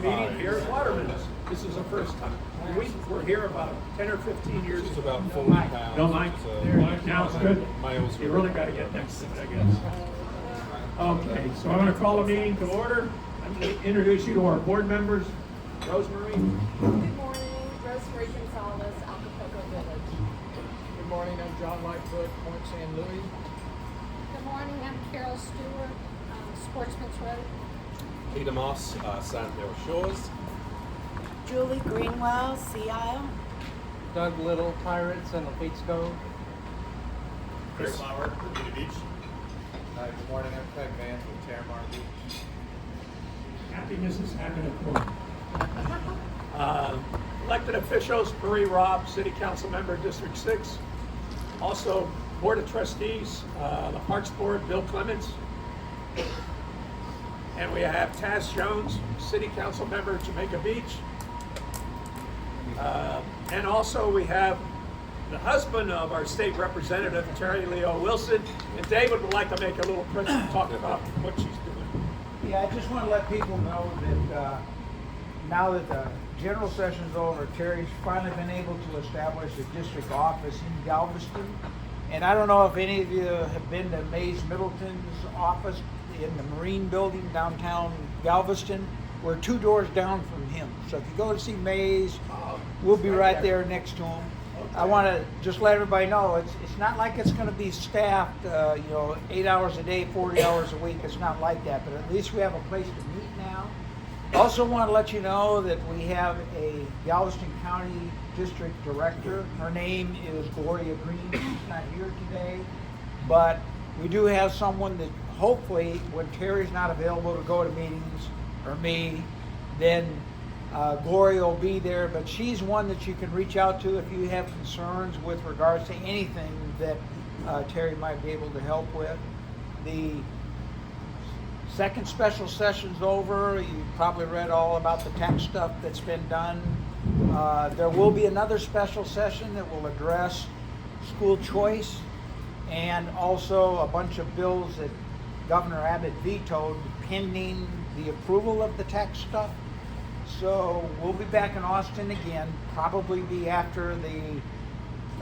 Meeting here at Waterman's. This is the first time. We were here about 10 or 15 years It's ago. about 40 pounds. No, Mike. So Now it's good. Miles You really got to get next to it, I guess. Okay, so I'm going to call a meeting to order. I'm going to introduce you to our board members. Rosemary. Good morning, Rosemary Gonzalez, Acapulco Village. Good morning, I'm John Lightfoot, Point San Luis. Good morning, I'm Carol Stewart, Sportsman's Road. Peter Moss, Sandhill Shores. Julie Greenwell, Sea Isle. Doug Little, Pirates, and Lafitte Cove. Chris Flower, Bermuda Beach. Good morning, I'm Craig Vance with Terramar Beach. Happiness is having a quorum. Elected officials, Robb, City Council Member, District 6. Also, Board of Trustees, the Parks Board, Bill Clements. And we have Taz Jones, City Council Member, Jamaica Beach. And also we have the husband of our state representative, Terry Leo Wilson. And David would like to make a little talk about what she's doing. Yeah, I just want to let people know that now that the general session's over, Terry's finally been able to establish a district office in Galveston. And I don't know if any of you have been to Mays Middleton's office in the Marine Building downtown Galveston. We're 2 doors down from him. So if you go to see Mays, we'll be right there next to him. I want to just let everybody know it's not like it's going to be staffed, 8 hours a day, 40 hours a week. It's not like that, but at least we have a place to meet now. Also want to let you know that we have a Galveston County District Director. Her name is Gloria Green. She's not here today, but we do have someone that hopefully when Terry's not available to go to meetings, or me, then Gloria will be there, but she's one that you can reach out to if you have concerns with regards to anything that Terry might be able to help with. The second special session's over. You probably read all about the tax stuff that's been done. There will be another special session that will address school choice and also a bunch of bills that Governor Abbott vetoed pending the approval of the tax stuff. So we'll be back in Austin again, probably be after the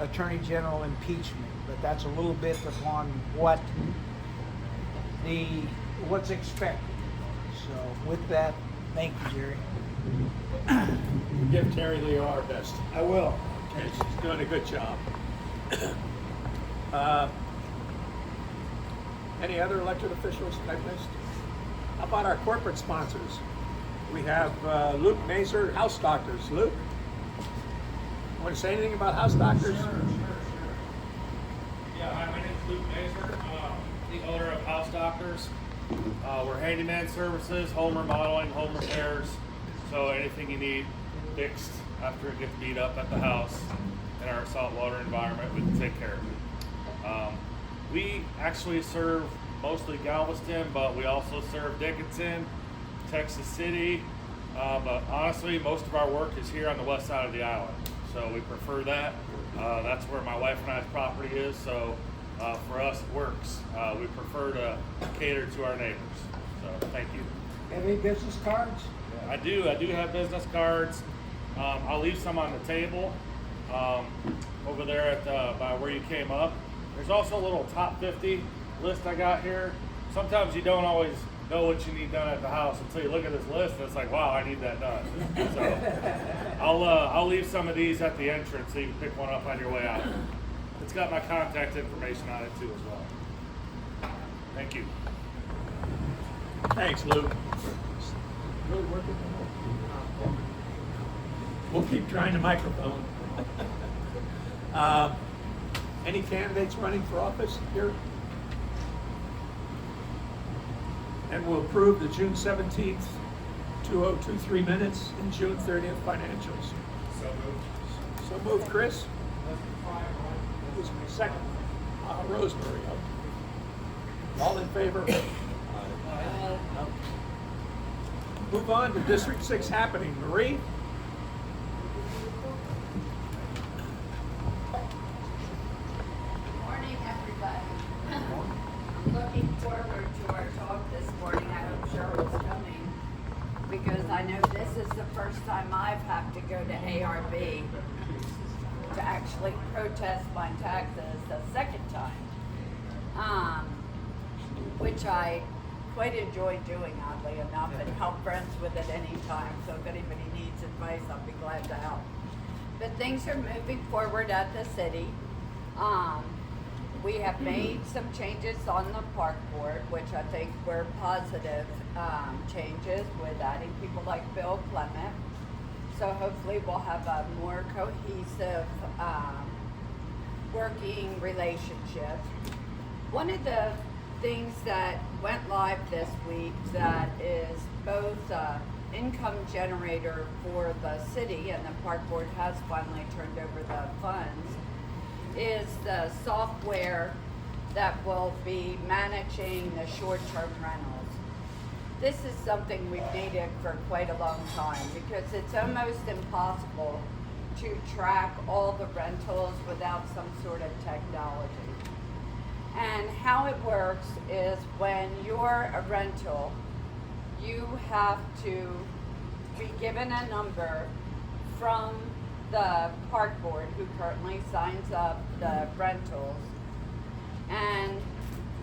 Attorney General impeachment, but that's a little bit upon what's expected. So with that, thank you, Jerry. Give Terry Leo our best. I will. Okay, she's doing a good job. Any other elected officials that I missed? How about our corporate sponsors? We have Luke Mazer, House Doctors. Luke, want to say anything about House Doctors? Sure. Yeah, hi, my name is Luke Mazer, the owner of House Doctors. We're handyman services, home remodeling, home repairs. So anything you need fixed after it gets beat up at the house in our saltwater environment, we can take care of it. We actually serve mostly Galveston, but we also serve Dickinson, Texas City, but honestly, most of our work is here on the west side of the island. So we prefer that. That's where my wife and I's property is, so for us it works. We prefer to cater to our neighbors. So thank you. Have any business cards? I do have business cards. I'll leave some on the table over there at by where you came up. There's also a little top 50 list I got here. Sometimes you don't always know what you need done at the house until you look at this list and it's like, wow, I need that done. So I'll leave some of these at the entrance so you can pick one up on your way out. It's got my contact information on it too as well. Thank you. Thanks, Luke. Really working? We'll keep trying the microphone. Any candidates running for office here? And we'll approve the June 17th, 2023 minutes and June 30th financials. So moved. So moved, Chris. Who's my second? Rosemary. All in favor? No. Move on to District 6 happening. Marie? Morning, everybody. I'm looking forward to our talk this morning. I hope Cheryl's coming. because I know this is the first time I've had to go to ARB to actually protest my taxes the second time, which I quite enjoy doing, oddly enough, and help friends with it anytime. So if anybody needs advice, I'll be glad to help. But things are moving forward at the city. We have made some changes on the park board, which I think were positive changes with adding people like Bill Clement. So hopefully we'll have a more cohesive working relationship. One of the things that went live this week that is both income generator for the city, and the park board has finally turned over the funds, is the software that will be managing the short-term rentals. This is something we've needed for quite a long time because it's almost impossible to track all the rentals without some sort of technology. And how it works is when you're a rental, you have to be given a number from the park board who currently signs up the rentals, and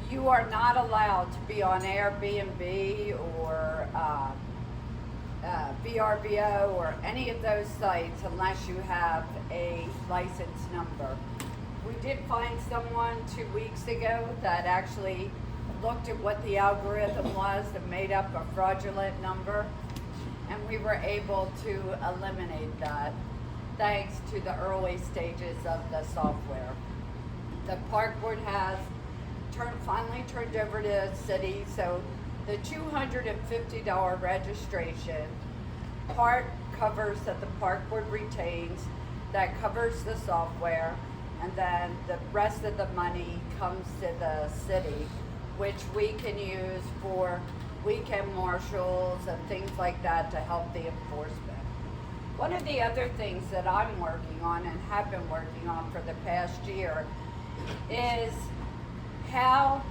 you are not allowed to be on Airbnb or VRBO or any of those sites unless you have a license number. We did find someone 2 weeks ago that actually looked at what the algorithm was and made up a fraudulent number, and we were able to eliminate that thanks to the early stages of the software. The park board has finally turned over to the city, so the $250 registration part covers that the park board retains, that covers the software, and then the rest of the money comes to the city, which we can use for weekend marshals and things like that to help the enforcement. One of the other things that I'm working on and have been working on for the past year is how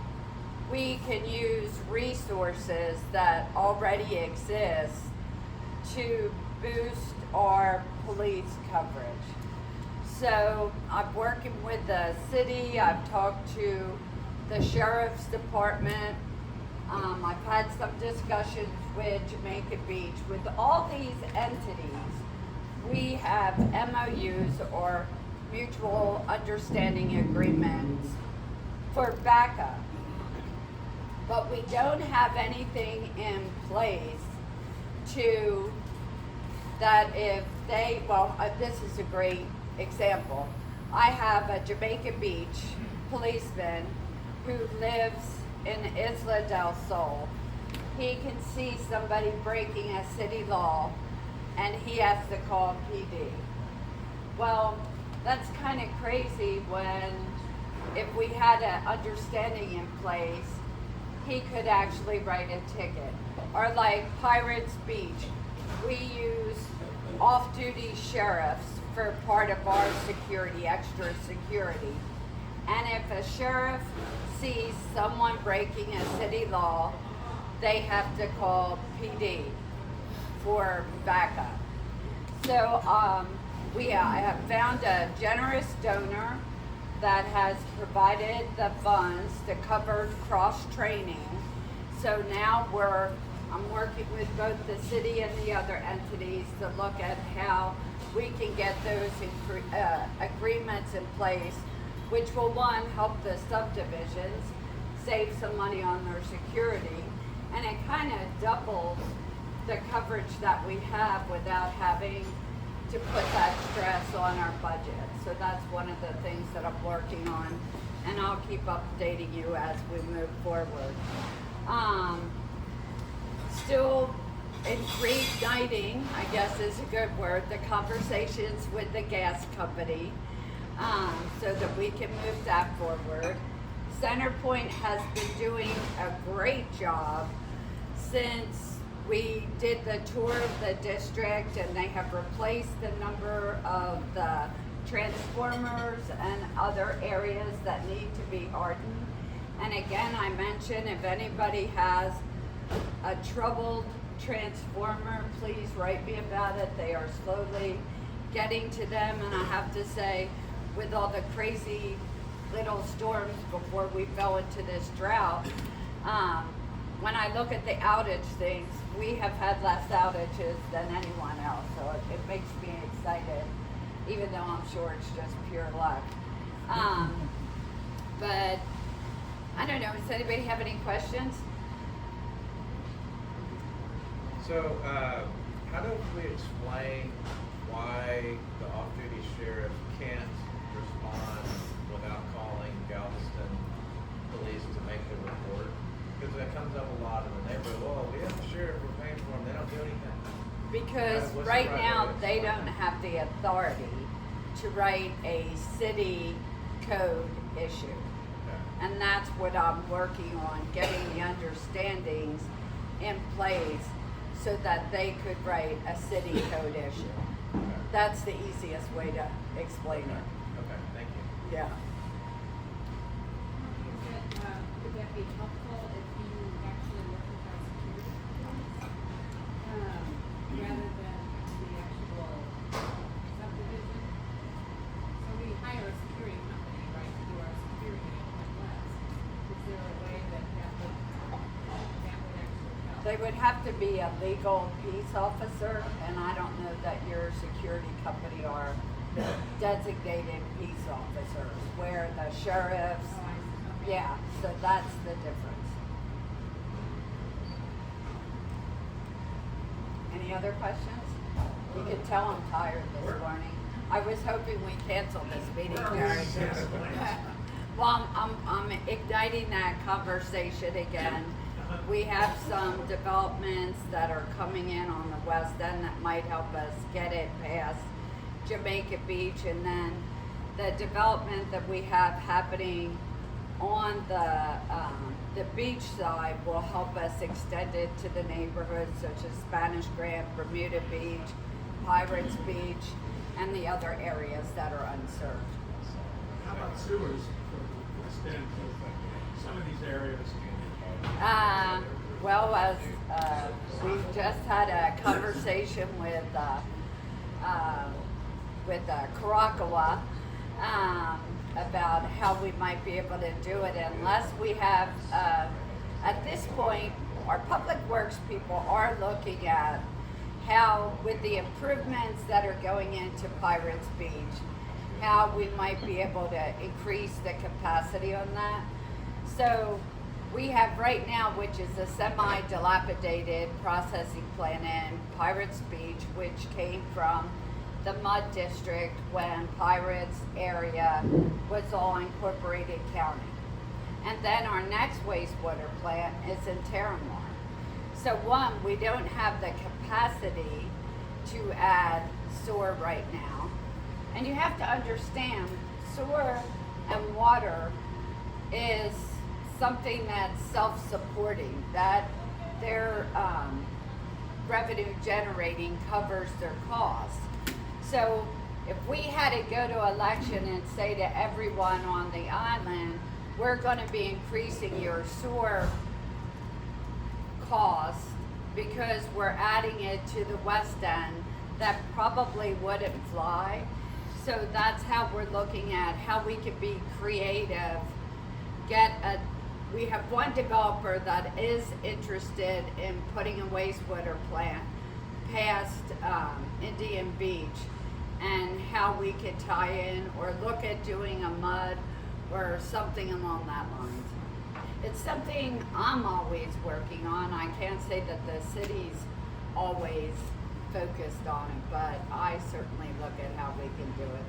we can use resources that already exist to boost our police coverage. So I'm working with the city, I've talked to the sheriff's department, I've had some discussions with Jamaica Beach. With all these entities, we have MOUs or mutual understanding agreements for backup. But we don't have anything in place to that if they, this is a great example. I have a Jamaica Beach policeman who lives in Isla del Sol. He can see somebody breaking a city law and he has to call PD. Well, that's kind of crazy when if we had an understanding in place, he could actually write a ticket. Or like Pirates Beach, we use off-duty sheriffs for part of our security, extra security. And if a sheriff sees someone breaking a city law, they have to call PD for backup. So I have found a generous donor that has provided the funds to cover cross-training. So now I'm working with both the city and the other entities to look at how we can get those agreements in place, which will, one, help the subdivisions save some money on their security, and it kind of doubles the coverage that we have without having to put that stress on our budget. So that's one of the things that I'm working on, and I'll keep updating you as we move forward. Still reigniting, I guess is a good word, the conversations with the gas company so that we can move that forward. Centerpoint has been doing a great job since we did the tour of the district, and they have replaced the number of the transformers and other areas that need to be hardened. And again, I mentioned if anybody has a troubled transformer, please write me about it. They are slowly getting to them, and I have to say, with all the crazy little storms before we fell into this drought, when I look at the outage things, we have had less outages than anyone else, so it makes me excited, even though I'm sure it's just pure luck. But I don't know, does anybody have any questions? So, how do we explain why the off-duty sheriff can't respond without calling Galveston police to make the report? Because that comes up a lot in the neighborhood. Well, we have the sheriff, we're paying for them, they don't do anything. Because What's the right right now, way to they explain don't it? have the authority to write a city code issue. Okay. And that's what I'm working on, getting the understandings in place so that they could write a city code issue. Okay. That's the easiest way to explain it. Okay, thank you. Yeah. Would that be helpful if you actually work with our security companies, rather than the actual subdivision? So we hire a security company, right, to do our security in West. Is there a way that would actually help? They would have to be a legal peace officer, and I don't know that your security company are designated peace officers, where the sheriffs, Oh, I see. Okay. yeah, so that's the difference. Any other questions? You can tell I'm tired this morning. I was hoping we canceled this meeting, Gary. Well, I'm igniting that conversation again. We have some developments that are coming in on the west end that might help us get it past Jamaica Beach, and then the development that we have happening on the beach side will help us extend it to the neighborhoods such as Spanish Grant, Bermuda Beach, Pirates Beach, and the other areas that are unserved. How about sewers for extend to some of these areas? Well, as we just had a conversation with Karakawa about how we might be able to do it unless we have, at this point, our public works people are looking at how, with the improvements that are going into Pirates Beach, how we might be able to increase the capacity on that. So we have right now, which is a semi-dilapidated processing plant in Pirates Beach, which came from the mud district when Pirates area was all incorporated county. And then our next wastewater plant is in Terramar. So one, we don't have the capacity to add sewer right now. And you have to understand, sewer and water is something that's self-supporting, that their revenue generating covers their costs. So if we had to go to election and say to everyone on the island, we're going to be increasing your sewer costs because we're adding it to the west end, that probably wouldn't fly. So that's how we're looking at how we can be creative. We have one developer that is interested in putting a wastewater plant past Indian Beach, and how we could tie in or look at doing a mud or something along that lines. It's something I'm always working on. I can't say that the city's always focused on it, but I certainly look at how we can do it.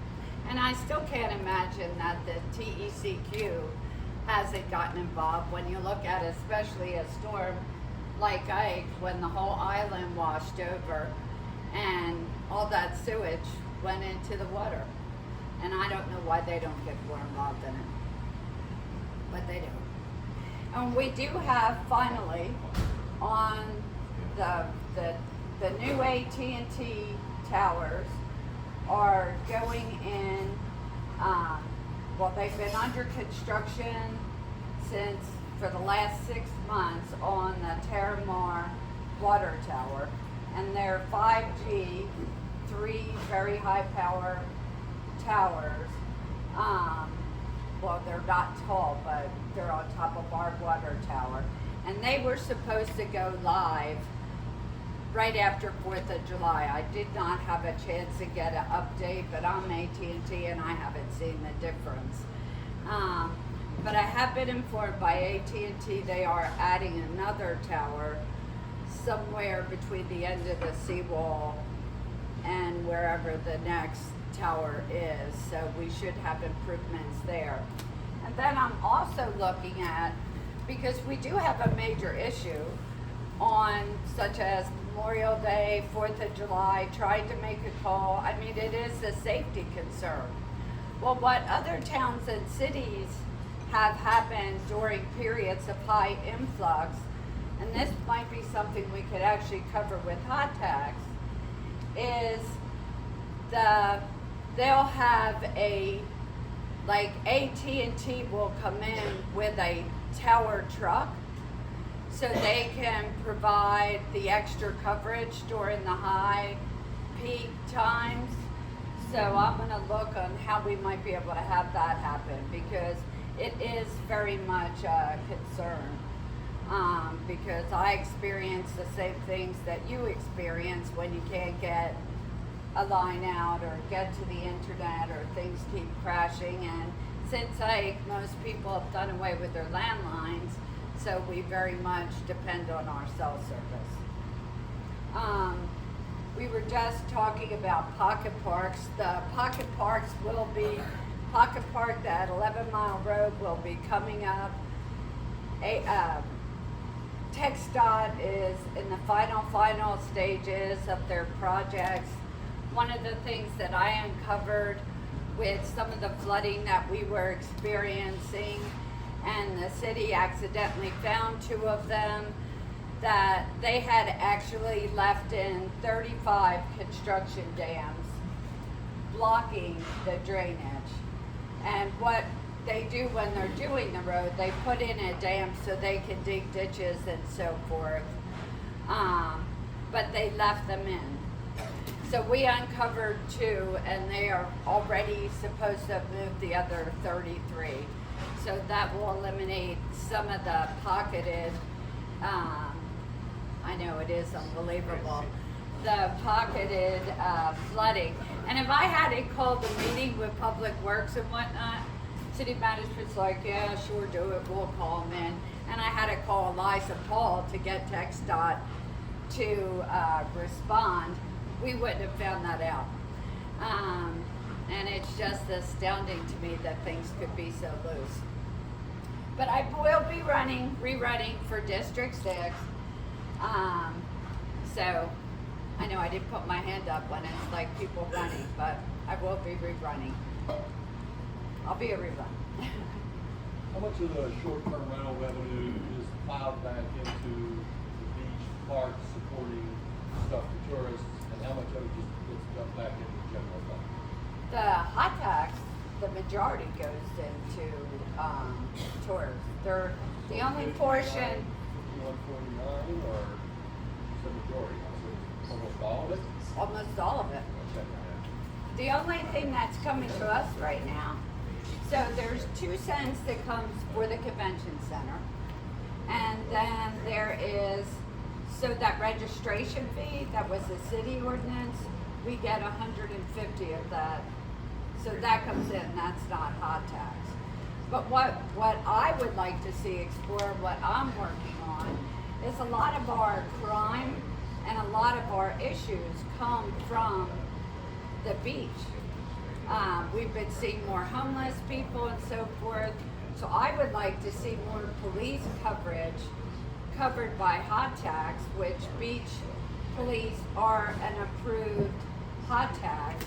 And I still can't imagine that the TECQ hasn't gotten involved when you look at especially a storm like Ike, when the whole island washed over and all that sewage went into the water. And I don't know why they don't get more involved in it, but they do. And we do have finally on the new AT&T towers are going in, well, they've been under construction for the last 6 months on the Terramar water tower, and they're 5G, 3 very high power towers. Well, they're not tall, but they're on top of our water tower. And they were supposed to go live right after 4th of July. I did not have a chance to get an update, but I'm AT&T and I haven't seen the difference. But I have been informed by AT&T they are adding another tower somewhere between the end of the seawall and wherever the next tower is. So we should have improvements there. And then I'm also looking at, because we do have a major issue on such as Memorial Day, 4th of July, trying to make a call. I mean, it is a safety concern. Well, what other towns and cities have happened during periods of high influx, and this might be something we could actually cover with hot tax, is they'll have like AT&T will come in with a tower truck so they can provide the extra coverage during the high peak times. So I'm gonna look on how we might be able to have that happen, because it is very much a concern. Because I experience the same things that you experience when you can't get a line out or get to the internet, or things keep crashing. And since most people have done away with their landlines, so we very much depend on our cell service. We were just talking about pocket parks. The pocket parks will be, pocket park, that 11 Mile Road will be coming up. TxDOT is in the final stages of their projects. One of the things that I uncovered with some of the flooding that we were experiencing, and the city accidentally found 2 of them, that they had actually left in 35 construction dams blocking the drainage. And what they do when they're doing the road, they put in a dam so they can dig ditches and so forth, but they left them in. So we uncovered 2, and they are already supposed to have moved the other 33. So that will eliminate some of the pocketed, I know it is unbelievable, the pocketed flooding. And if I hadn't called the meeting with Public Works and whatnot, city management's like, yeah, sure, do it, we'll call them in. And I had to call Eliza Paul to get TxDOT to respond. We wouldn't have found that out. And it's just astounding to me that things could be so loose. But I will be rerunning for District 6. So I know I didn't put my hand up when it's like people running, but I will be rerunning. I'll be a rerun. How much of the short-term rental revenue is plowed back into the beach parks supporting stuff for tourists, and how much of it just gets dumped back into the general fund? The hot tax, the majority goes into tourists. They're the only portion. 149 or the majority? So almost all of it? Almost all of it. Okay. The only thing that's coming to us right now, so there's 2 cents that comes for the convention center, and then there is, so that registration fee, that was a city ordinance, we get 150 of that. So that comes in, that's not hot tax. But what I would like to see explore, what I'm working on, is a lot of our crime and a lot of our issues come from the beach. We've been seeing more homeless people and so forth. So I would like to see more police coverage covered by hot tax, which beach police are an approved hot tax.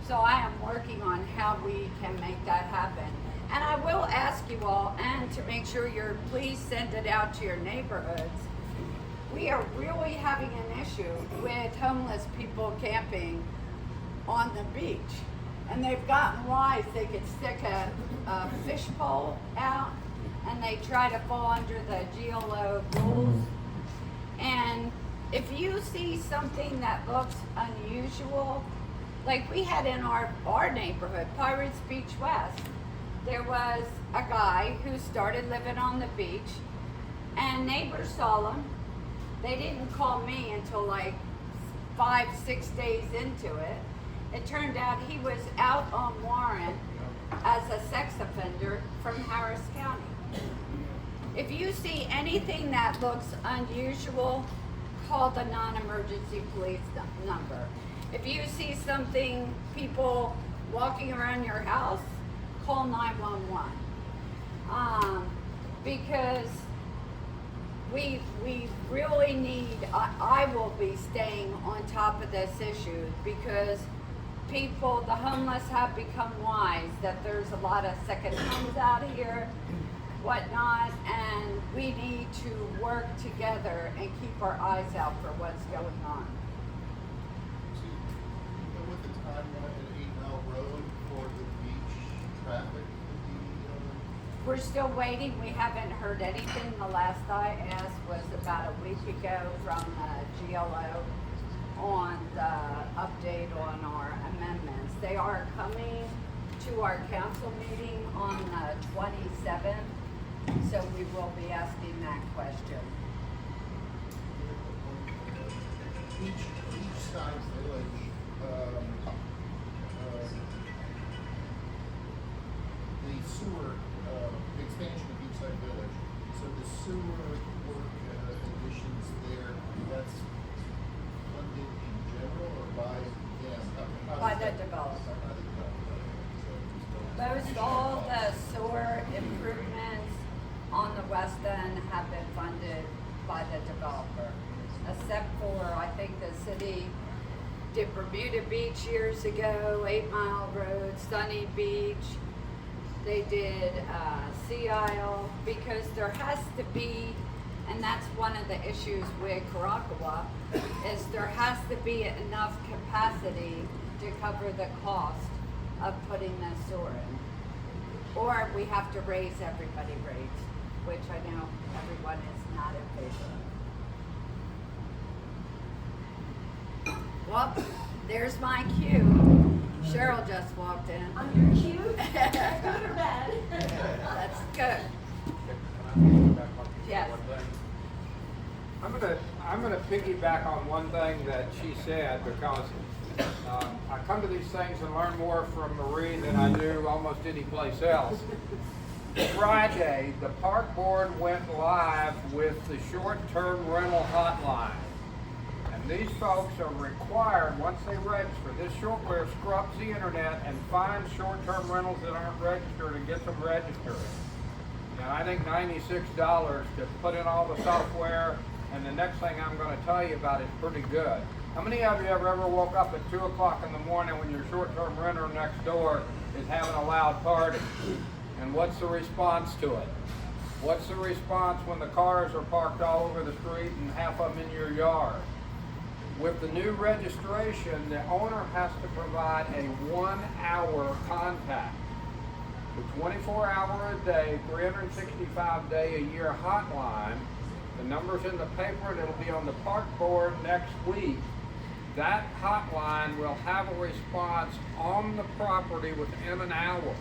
So I am working on how we can make that happen. And I will ask you all, and to make sure please send it out to your neighborhoods. We are really having an issue with homeless people camping on the beach. And they've gotten wise, they could stick a fish pole out, and they try to fall under the GLO rules. And if you see something that looks unusual, like we had in our neighborhood, Pirates Beach West, there was a guy who started living on the beach, and neighbors saw him. They didn't call me until like 5-6 days into it. It turned out he was out on warrant as a sex offender from Harris County. If you see anything that looks unusual, call the non-emergency police number. If you see something, people walking around your house, call 911. Because we really need, I will be staying on top of this issue, because people, the homeless have become wise that there's a lot of second homes out here, whatnot, and we need to work together and keep our eyes out for what's going on. With the time limit at 8 Mile Road for the beach traffic, We're still waiting. We haven't heard anything. The last I asked was about a week ago from GLO on the update on our amendments. They are coming to our council meeting on the 27th, so we will be asking that question. Beachside Village, the sewer, the expansion of Beachside Village, so the sewer work additions there, that's funded in general or by them? By the developer. Most all the sewer improvements on the west end have been funded by the developer, except for, I think the city did Bermuda Beach years ago, 8 Mile Road, Sunny Beach. They did Sea Isle, because there has to be, and that's one of the issues with Caracalla, is there has to be enough capacity to cover the cost of putting the sewer in. Or we have to raise everybody rates, which I know everyone is not in favor of. Well, there's my cue. Cheryl just walked in. On your cue? Good or bad? That's good. Yes. I'm gonna piggyback on one thing that she said, because I come to these things and learn more from Marie than I do almost any place else. Friday, the park board went live with the short-term rental hotline. And these folks are required, once they register, this shortware scrubs the internet and finds short-term rentals that aren't registered and gets them registered. And I think $96 to put in all the software, and the next thing I'm going to tell you about is pretty good. How many of you have ever woke up at 2 o'clock in the morning when your short-term renter next door is having a loud party? And what's the response to it? What's the response when the cars are parked all over the street and half of them in your yard? With the new registration, the owner has to provide a 1-hour contact. The 24-hour-a-day, 365-day-a-year hotline, the number's in the paper and it'll be on the park board next week. That hotline will have a response on the property within an hour.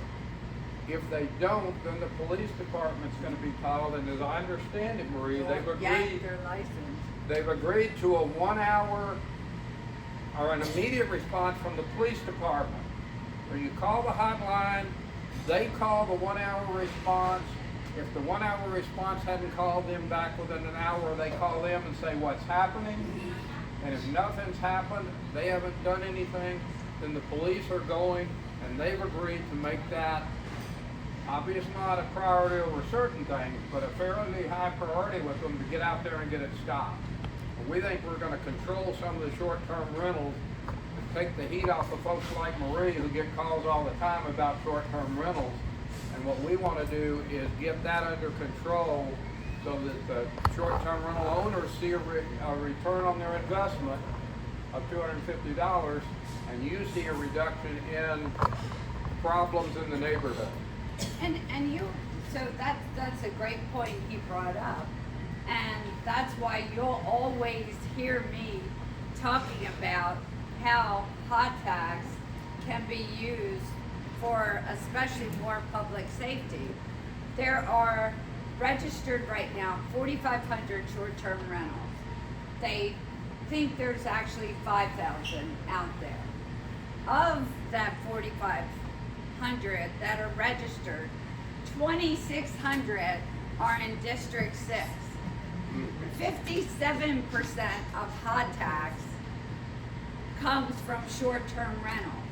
If they don't, then the police department's going to be called, and as I understand it, Marie, Yank their license. they've agreed to a 1-hour or an immediate response from the police department. Where you call the hotline, they call the 1-hour response. If the 1-hour response hadn't called them back within an hour, they call them and say what's happening. And if nothing's happened, they haven't done anything, then the police are going, and they've agreed to make that obviously not a priority over certain things, but a fairly high priority with them to get out there and get it stopped. And we think we're going to control some of the short-term rentals and take the heat off of folks like Marie who get calls all the time about short-term rentals. And what we want to do is get that under control so that the short-term rental owners see a return on their investment of $250, and you see a reduction in problems in the neighborhood. And you, so that's a great point he brought up. And that's why you'll always hear me talking about how hot tags can be used for especially more public safety. There are registered right now 4,500 short-term rentals. They think there's actually 5,000 out there. Of that 4,500 that are registered, 2,600 are in District 6. 57% of hot tags comes from short-term rentals.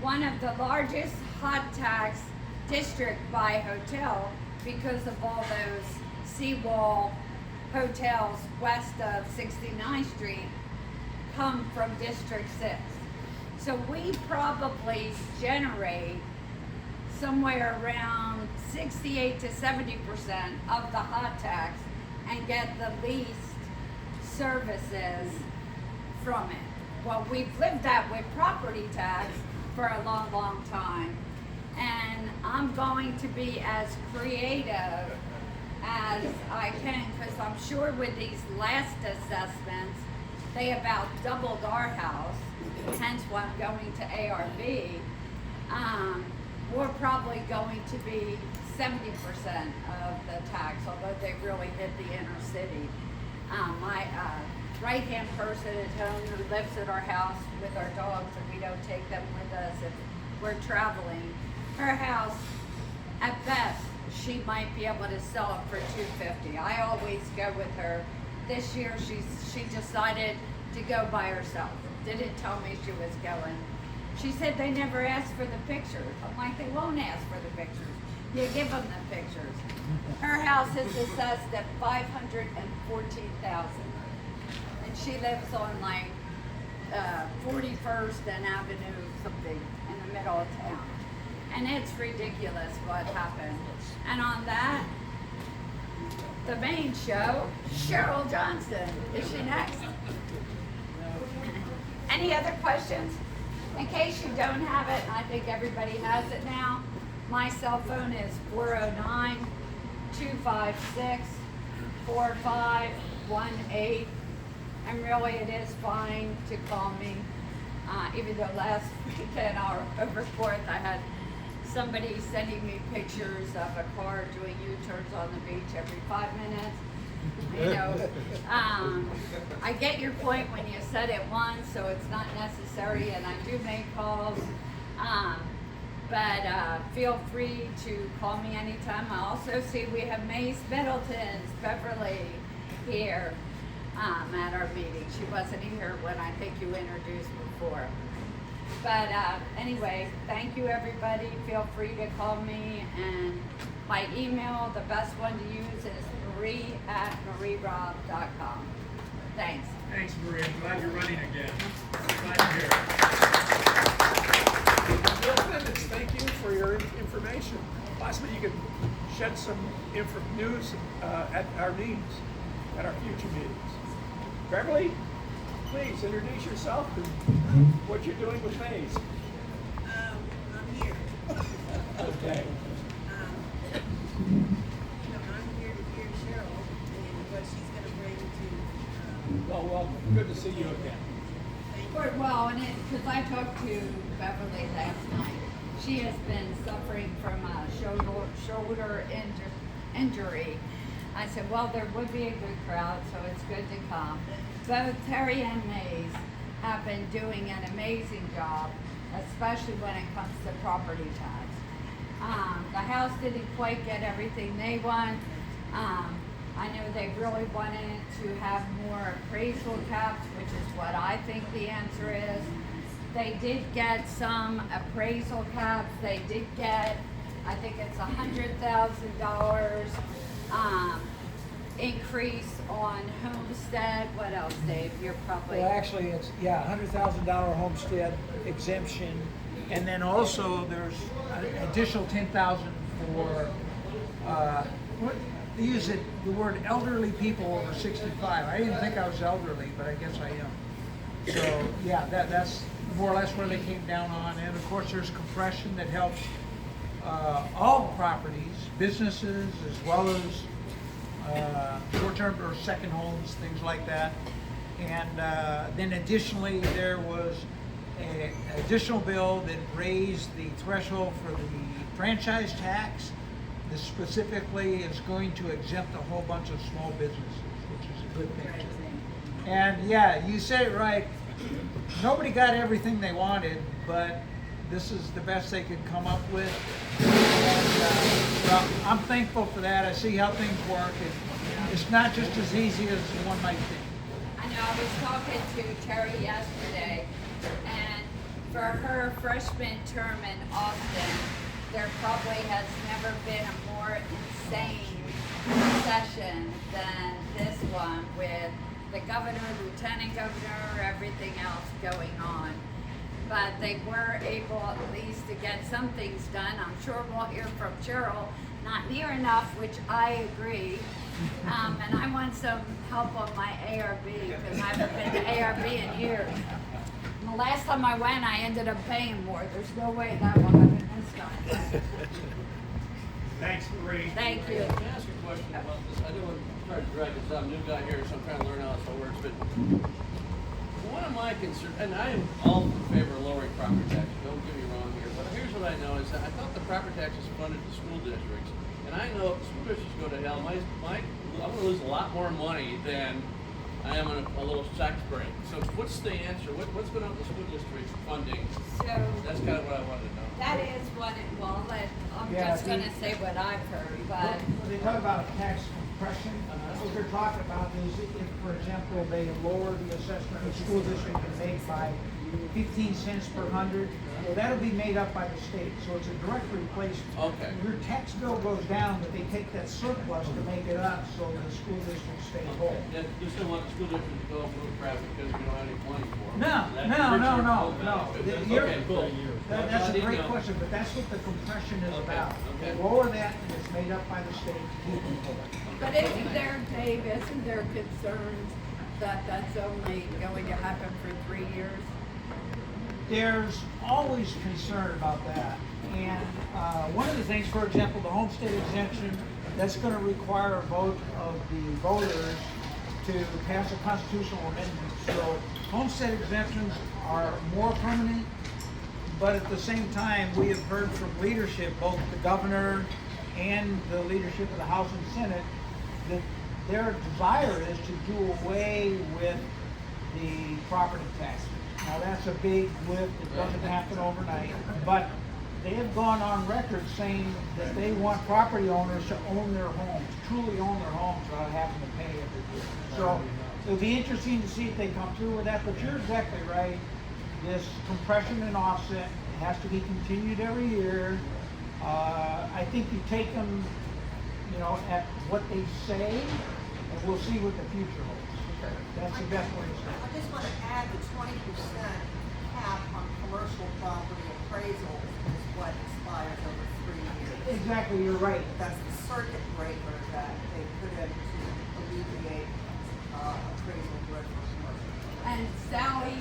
One of the largest hot tax district by hotel, because of all those seawall hotels west of 69th Street, come from District 6. So we probably generate somewhere around 68 to 70% of the hot tax and get the least services from it. Well, we've lived that with property tax for a long, long time. And I'm going to be as creative as I can, because I'm sure with these last assessments, they about doubled our house, hence why I'm going to ARB. We're probably going to be 70% of the tax, although they really hit the inner city. My right-hand person at home who lives at our house with our dogs, and we don't take them with us if we're traveling, her house, at best, she might be able to sell it for $250. I always go with her. This year, she decided to go by herself. Didn't tell me she was going. She said they never asked for the pictures. I'm like, they won't ask for the pictures. You give them the pictures. Her house is assessed at $514,000, and she lives on like 41st and Avenue something in the middle of town. And it's ridiculous what happened. And on that, the main show, Cheryl Johnson. Is she next? Any other questions? In case you don't have it, I think everybody has it now. My cell phone is 409-256-4518. And really it is fine to call me. Even though last weekend over 4th I had somebody sending me pictures of a car doing U-turns on the beach every 5 minutes. You know, I get your point when you said it once, so it's not necessary, and I do make calls. But feel free to call me anytime. I also see we have Mace Middleton's Beverly here at our meeting. She wasn't here when I think you introduced before. But anyway, thank you everybody. Feel free to call me, and my email, the best one to use is marie@marierobb.com. Thanks. Thanks, Marie. I'm glad you're running again. Glad to hear it. Bill Clemens, thank you for your information. Possibly you can shed some news at our meetings, at our future meetings. Beverly, please introduce yourself and what you're doing with Maze. I'm here. Okay. I'm here to hear Cheryl and what she's going to bring to. Well, welcome. Good to see you again. Well, and because I talked to Beverly last night, she has been suffering from a shoulder injury. I said, well, there would be a good crowd, so it's good to come. Both Terry and Maze have been doing an amazing job, especially when it comes to property tax. The house didn't quite get everything they want. I know they really wanted to have more appraisal caps, which is what I think the answer is. They did get some appraisal caps. They did get, I think it's $100,000 increase on homestead. What else, Dave? You're probably... Well, actually, it's, yeah, $100,000 homestead exemption. And then also there's an additional $10,000 for, they use the word elderly people over 65. I didn't think I was elderly, but I guess I am. So, yeah, that's more or less where they came down on. And of course, there's compression that helps all properties, businesses, as well as short-term or second homes, things like that. And then additionally, there was an additional bill that raised the threshold for the franchise tax. This specifically is going to exempt a whole bunch of small businesses, which is a good thing too. And yeah, you said it right. Nobody got everything they wanted, but this is the best they could come up with. And, well, I'm thankful for that. I see how things work. It's not just as easy as one might think. I know, I was talking to Terry yesterday, and for her freshman term in Austin, there probably has never been a more insane session than this one, with the governor, lieutenant governor, everything else going on. But they were able at least to get some things done. I'm sure we'll hear from Cheryl, not near enough, which I agree. And I want some help on my ARB, because I haven't been to ARB in years. And the last time I went, I ended up paying more. There's no way that will happen this time. Thanks, Marie. Thank you. Can I ask you a question about this? I don't want to try to drag this out. I'm a new guy here, so I'm trying to learn how this all works. But one of my concerns, and I am all in favor of lowering property taxes, don't get me wrong here, but here's what I know is that I thought the property taxes funded the school districts. And I know if the school districts go to hell, I'm going to lose a lot more money than I am on a little tax break. So what's the answer? What's going on with the school district funding? So That's kind of what I wanted to know. that is what it will. I'm Yeah, just going to say what I've heard, but When they talk about tax compression, what they're talking about is if, for example, they lower the assessment of school district can make by 15 cents per hundred, well, that'll be made up by the state, so it's a direct replacement. Okay. Your tax bill goes down, but they take that surplus to make it up, so the school district stays whole. Yeah, you still want the school district to go for traffic because we don't have any money for them. No. Okay, cool. That's a great question, but that's what the compression is about. okay. They lower that, and it's made up by the state to keep them whole. But isn't there, Dave, isn't there concerns that that's only going to happen for 3 years? There's always concern about that. And one of the things, for example, the homestead exemption, that's going to require a vote of the voters to pass a constitutional amendment. So homestead exemptions are more permanent, but at the same time, we have heard from leadership, both the governor and the leadership of the House and Senate, that their desire is to do away with the property taxes. Now that's a big lift, it doesn't happen overnight, but they have gone on record saying that they want property owners to own their homes, truly own their homes without having to pay every year. So it'll be interesting to see if they come through with that, but you're exactly right. This compression and offset has to be continued every year. I think you take them, at what they say, and we'll see what the future holds. That's the best way to say it. I just want to add the 20% cap on commercial property appraisal is what expires over 3 years. Exactly, you're right. That's the circuit breaker that they put in to alleviate appraisal drift for commercial. And Sally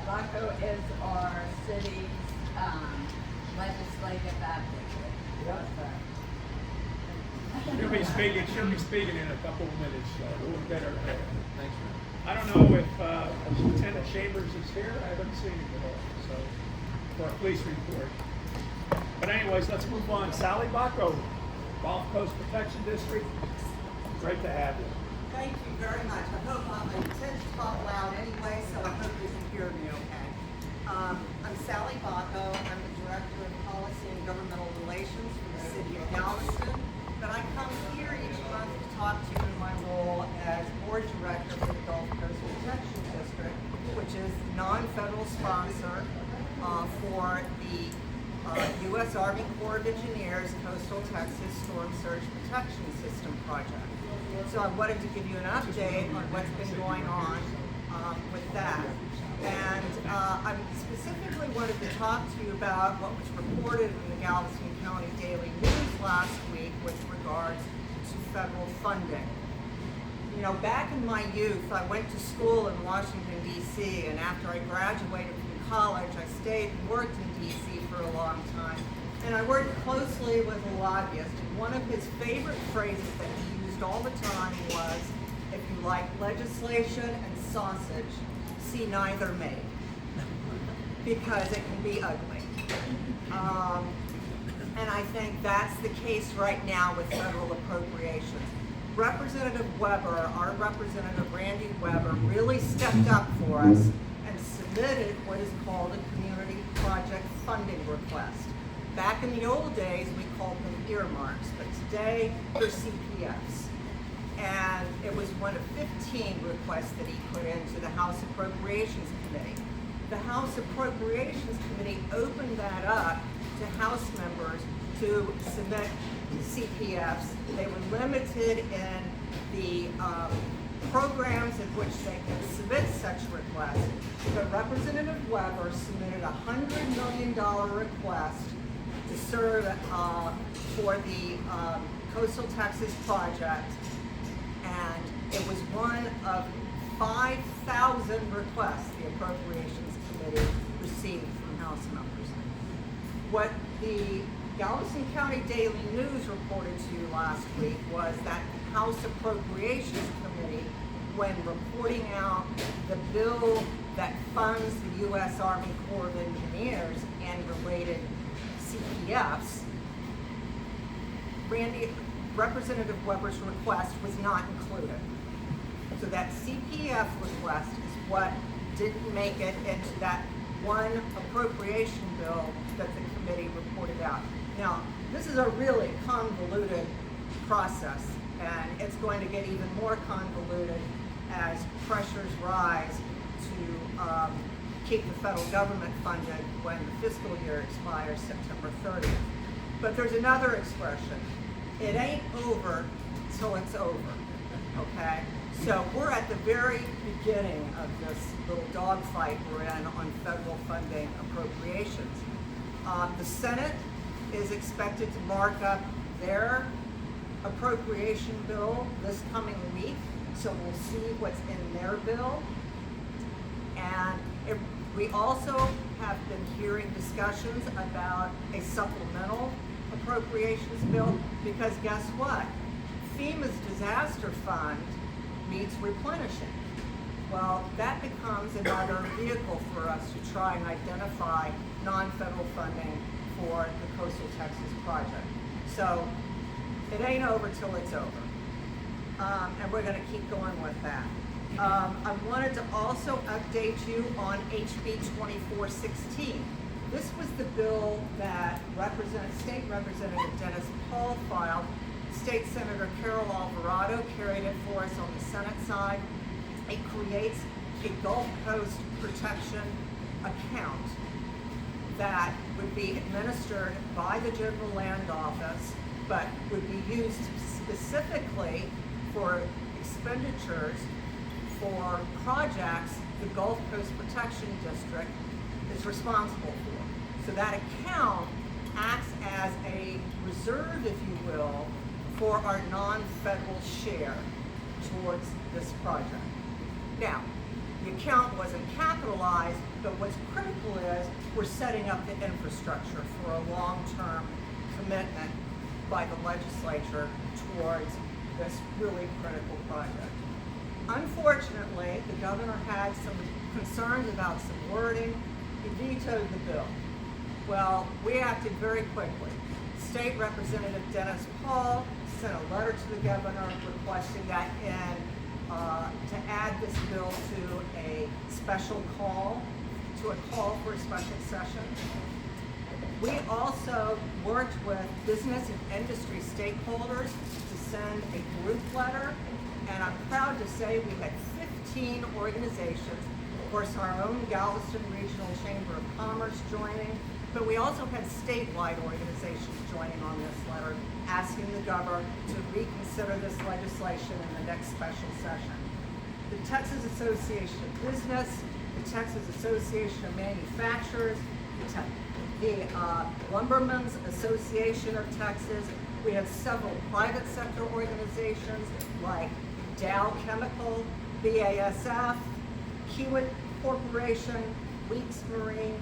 Bakko is our city's legislative advocate. She'll be speaking in a couple of minutes, so we'll get her there. Thanks, man. I don't know if Lieutenant Chambers is here. I haven't seen him at all, so, for a police report. But anyways, let's move on. Sally Bakko, Gulf Coast Protection District. Great to have you. Thank you very much. I hope I intend to talk loud anyway, so I hope you can hear me okay. I'm Sally Bakko. I'm the Director of Policy and Governmental Relations for the City of Galveston. But I come here each month to talk to you in my role as Board Director for the Gulf Coast Protection District, which is the non-federal sponsor for the U.S. Army Corps of Engineers Coastal Texas Storm Surge Protection System project. So I wanted to give you an update on what's been going on with that. And I specifically wanted to talk to you about what was reported in the Galveston County Daily News last week with regards to federal funding. Back in my youth, I went to school in Washington, D.C., and after I graduated from college, I stayed and worked in D.C. for a long time. And I worked closely with a lobbyist, and one of his favorite phrases that he used used all the time was, if you like legislation and sausage, see neither made. Because it can be ugly. And I think that's the case right now with federal appropriations. Representative Weber, our representative Randy Weber, really stepped up for us and submitted what is called a community project funding request. Back in the old days, we called them earmarks, but today they're CPFs. And it was one of 15 requests that he put into the House Appropriations Committee. The House Appropriations Committee opened that up to House members to submit CPFs. They were limited in the programs in which they could submit such requests. But Representative Weber submitted a $100 million request to serve for the Coastal Texas project, and it was one of 5,000 requests the Appropriations Committee received from House members. What the Galveston County Daily News reported to you last week was that the House Appropriations Committee, when reporting out the bill that funds the U.S. Army Corps of Engineers and related CPFs, Representative Weber's request was not included. So that CPF request is what didn't make it into that one appropriation bill that the committee reported out. Now, this is a really convoluted process, and it's going to get even more convoluted as pressures rise to keep the federal government funded when the fiscal year expires September 30th. But there's another expression. It ain't over till it's over, okay? So we're at the very beginning of this little dogfight we're in on federal funding appropriations. The Senate is expected to mark up their appropriation bill this coming week, so we'll see what's in their bill. And we also have been hearing discussions about a supplemental appropriations bill, because guess what? FEMA's disaster fund needs replenishing. Well, that becomes another vehicle for us to try and identify non-federal funding for the Coastal Texas project. So it ain't over till it's over. And we're gonna keep going with that. I wanted to also update you on HB 2416. This was the bill that State Representative Dennis Paul filed. State Senator Carol Alvarado carried it for us on the Senate side. It creates a Gulf Coast protection account that would be administered by the General Land Office, but would be used specifically for expenditures for projects the Gulf Coast Protection District is responsible for. So that account acts as a reserve, if you will, for our non-federal share towards this project. Now, the account wasn't capitalized, but what's critical is we're setting up the infrastructure for a long-term commitment by the legislature towards this really critical project. Unfortunately, the governor had some concerns about some wording. He vetoed the bill. Well, we acted very quickly. State Representative Dennis Paul sent a letter to the governor requesting that to add this bill to a special call, to a call for a special session. We also worked with business and industry stakeholders to send a group letter, and I'm proud to say we had 15 organizations, of course our own Galveston Regional Chamber of Commerce joining, but we also had statewide organizations joining on this letter, asking the governor to reconsider this legislation in the next special session. The Texas Association of Business, the Texas Association of Manufacturers, the Lumbermen's Association of Texas. We have several private sector organizations like Dow Chemical, BASF, Kiewit Corporation, Weeks Marine.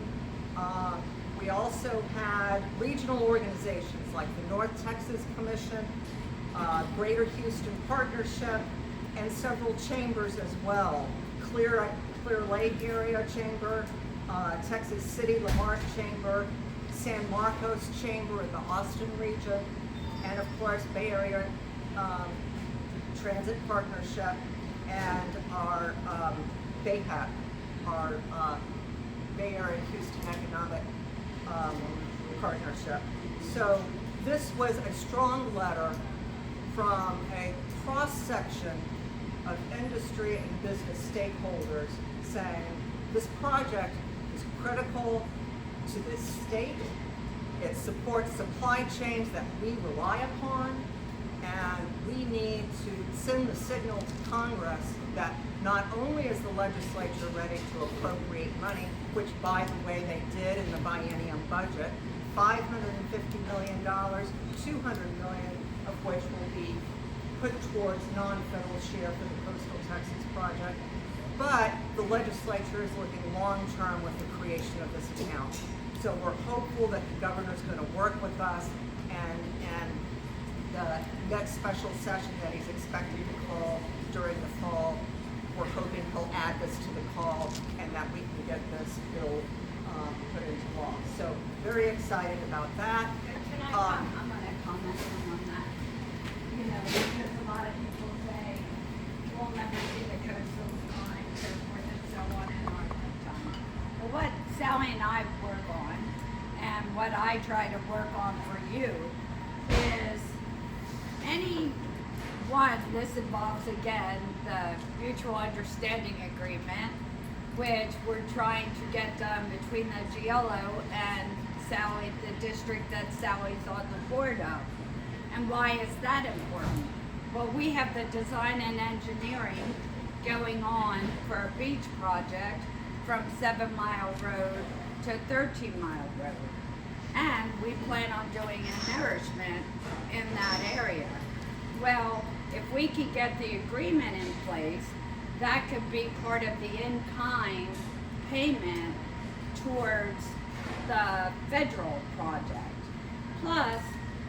We also had regional organizations like the North Texas Commission, Greater Houston Partnership, and several chambers as well. Clear Lake Area Chamber, Texas City Lamar Chamber, San Marcos Chamber in the Austin region, and of course Bay Area Transit Partnership, and our BAHAP, our Bay Area Houston Economic Partnership. So this was a strong letter from a cross-section of industry and business stakeholders saying this project is critical to this state. It supports supply chains that we rely upon, and we need to send the signal to Congress that not only is the legislature ready to appropriate money, which by the way they did in the biennium budget, $550 million, $200 million of which will be put towards non-federal share for the Coastal Texas project, but the legislature is looking long-term with the creation of this account. So we're hopeful that the governor's going to work with us, and the next special session that he's expected to call during the fall, we're hoping he'll add this to the call and that we can get this bill put into law. So very excited about that. Can I I'm going to comment on that. You know, because a lot of people say, we'll never see the coastal line, so forth and so on in our lifetime. Well, what Sally and I work on, and what I try to work on for you, is this involves again the mutual understanding agreement, which we're trying to get done between the GLO and Sally, the district that Sally's on the board of. And why is that important? Well, we have the design and engineering going on for a beach project from 7 Mile Road to 13 Mile Road. And we plan on doing a nourishment in that area. Well, if we could get the agreement in place, that could be part of the in-kind payment towards the federal project. Plus,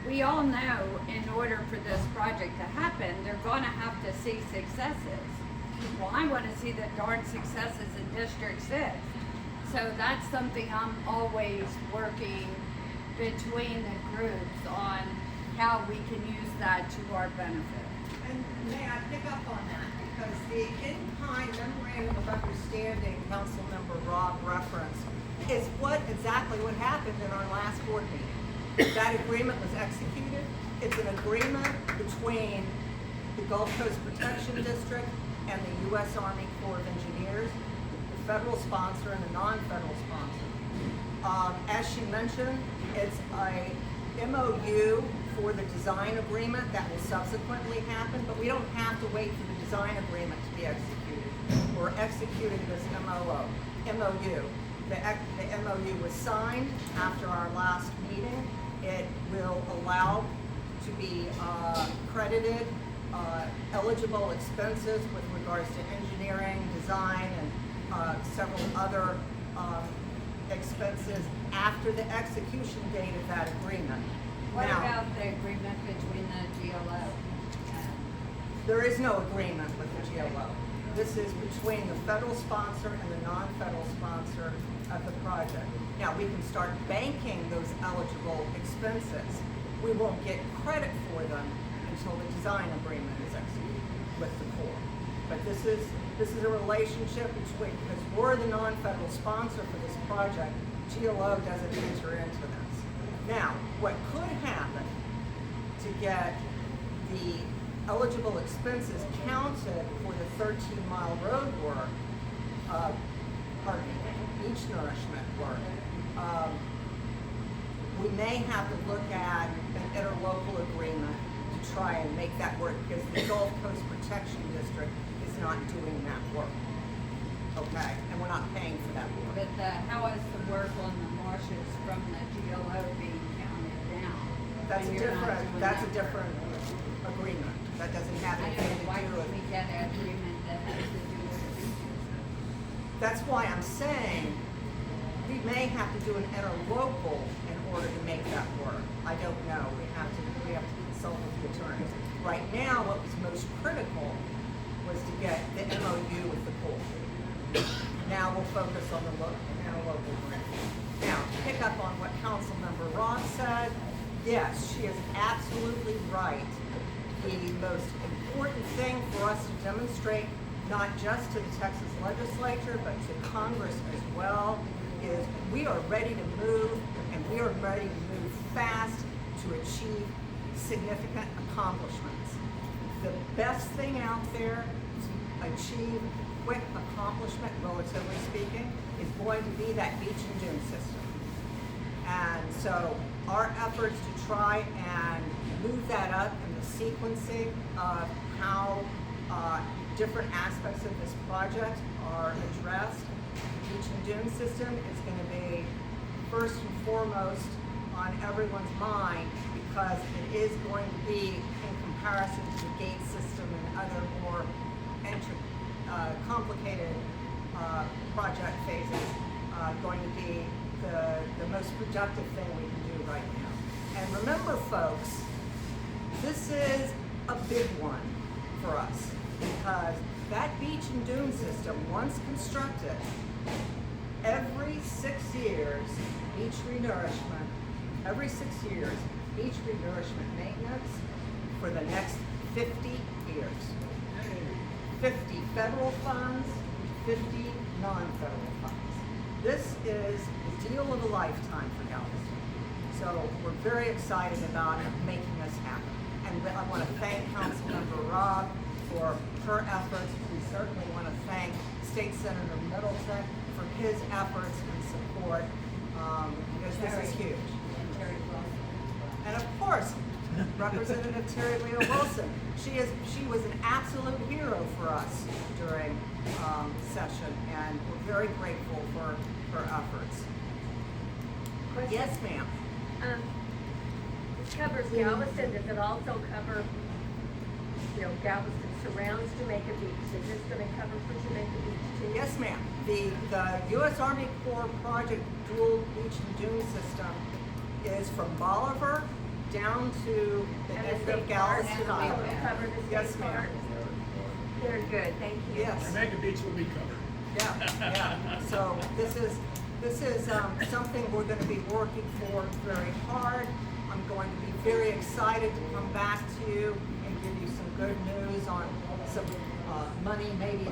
we all know in order for this project to happen, they're going to have to see successes. Well, I want to see the darn successes in District 6. So that's something I'm always working between the groups on how we can use that to our benefit. And may I pick up on that? Because the in-kind memorandum of understanding Councilmember Robb referenced is exactly what happened in our last board meeting. That agreement was executed. It's an agreement between the Gulf Coast Protection District and the U.S. Army Corps of Engineers, the federal sponsor and the non-federal sponsor. As she mentioned, it's a MOU for the design agreement that will subsequently happen, but we don't have to wait for the design agreement to be executed. We're executing this MOU. The MOU was signed after our last meeting. It will allow to be credited eligible expenses with regards to engineering, design, and several other expenses after the execution date of that agreement. What now, about the agreement between the GLO? There is no agreement with the GLO. This is between the federal sponsor and the non-federal sponsor of the project. Now, we can start banking those eligible expenses. We won't get credit for them until the design agreement is executed with the Corps. But this is a relationship between, because we're the non-federal sponsor for this project, GLO doesn't enter into this. Now, what could happen to get the eligible expenses counted for the 13-mile road work, beach nourishment work, we may have to look at an interlocal agreement to try and make that work, because the Gulf Coast Protection District is not doing that work. Okay, and we're not paying for that work. But how is the work on the marshes from the GLO being counted down? That's when a you're not different. doing That's that a different agreement. That doesn't have I anything don't know, to why do can't with. we get an agreement that has to do with the beaches? That's why I'm saying we may have to do an interlocal in order to make that work. I don't know. We have to consult with the attorneys. Right now, what was most critical was to get the MOU with the pool. Now we'll focus on the local grant. Now, to pick up on what Councilmember Robb said, yes, she is absolutely right. The most important thing for us to demonstrate, not just to the Texas legislature, but to Congress as well, is we are ready to move, and we are ready to move fast to achieve significant accomplishments. The best thing out there to achieve quick accomplishment, relatively speaking, is going to be that beach and dune system. And so our efforts to try and move that up in the sequencing of how different aspects of this project are addressed. The beach and dune system is going to be first and foremost on everyone's mind because it is going to be, in comparison to the gate system and other more complicated project phases, going to be the most productive thing we can do right now. And remember, folks, this is a big one for us because that beach and dune system, once constructed, every 6 years, beach renourishment, every 6 years, beach renourishment maintenance for the next 50 years. 50 federal funds, 50 non-federal funds. This is the deal of a lifetime for Galveston. So we're very excited about making this happen. And I want to thank Councilmember Robb for her efforts. We certainly want to thank State Senator Middleton for his efforts and support because this is huge. And of course, Representative Terry Leo Wilson. She was an absolute hero for us during session, and we're very grateful for her efforts. Question. Yes, ma'am. This covers Galveston. Does it also cover, Galveston surrounds Jamaica Beach? Is this going to cover for Jamaica Beach too? Yes, ma'am. The U.S. Army Corps Project Dual Beach and Dune System is from Bolivar down to the end of Galveston Island. Yes, ma'am. Very good. Thank you. Yes. Jamaica Beach will be covered. Yeah. So this is something we're going to be working for very hard. I'm going to be very excited to come back to you and give you some good news on some money. Maybe the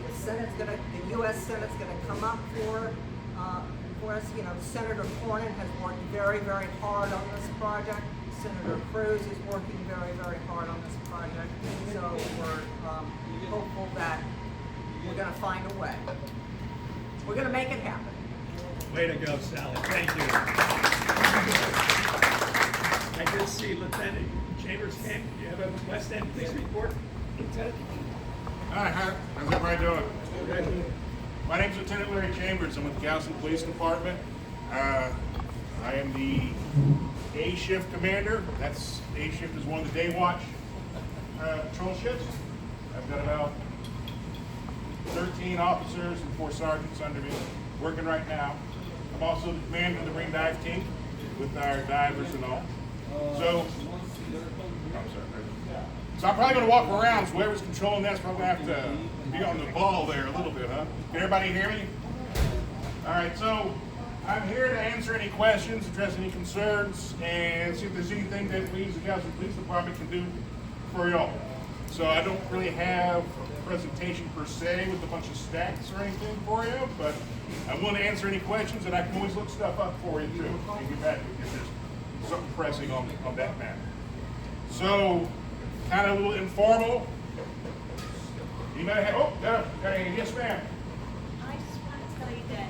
U.S. Senate's going to come up for us. Senator Cornyn has worked very, very hard on this project. Senator Cruz is working very, very hard on this project. So we're hopeful that we're going to find a way. We're going to make it happen. Way to go, Sally. Thank you. I did see Lieutenant Chambers came. Do you have a West End police report, Lieutenant? Hi, how's everybody doing? My name's Lieutenant Larry Chambers. I'm with the Galveston Police Department. I am the A shift commander. That's A shift is one of the day watch patrol shifts. I've got about 13 officers and 4 sergeants under me working right now. I'm also the commander of the Marine Dive Team with our divers and all. So I'm probably going to walk around, so whoever's controlling that's probably going to have to be on the ball there a little bit, huh? Can everybody hear me? All right, so I'm here to answer any questions, address any concerns, and see if there's anything that we as the Galveston Police Department can do for y'all. So I don't really have a presentation per se with a bunch of stats or anything for you, but I'm willing to answer any questions, and I can always look stuff up for you too, and get back if there's something pressing on that matter. So, kind of a little informal. Anybody have, yes ma'am. I just want to tell you that